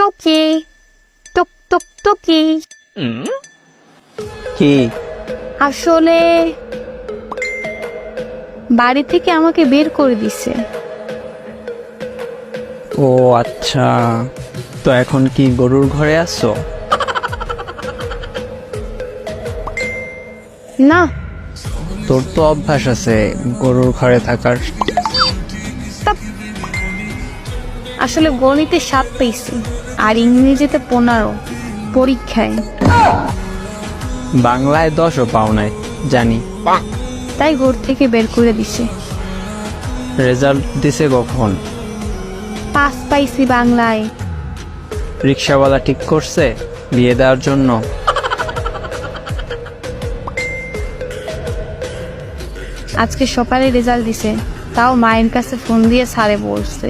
টুকি টুক টুক টুকি। কি? আসলে বাড়ি থেকে আমাকে বের করে দিছে। ও আচ্ছা, তো এখন কি গরুর ঘরে আছো? না, তোর তো অভ্যাস আছে গরুর ঘরে থাকার। আসলে গণিতে 7 পেয়েছি আর ইংরেজিতে 15 পরীক্ষায়, বাংলায় 10ও পাও নাই জানি। তাই ঘর থেকে বের করে দিছে। রেজাল্ট দিছে কখন? 5 পাইছি বাংলায়। রিক্সাওয়ালা ঠিক করছে বিয়ে দেওয়ার জন্য? আজকে সকালে রেজাল্ট দিছে, তাও মায়ের কাছে ফোন দিয়ে স্যারে বলছে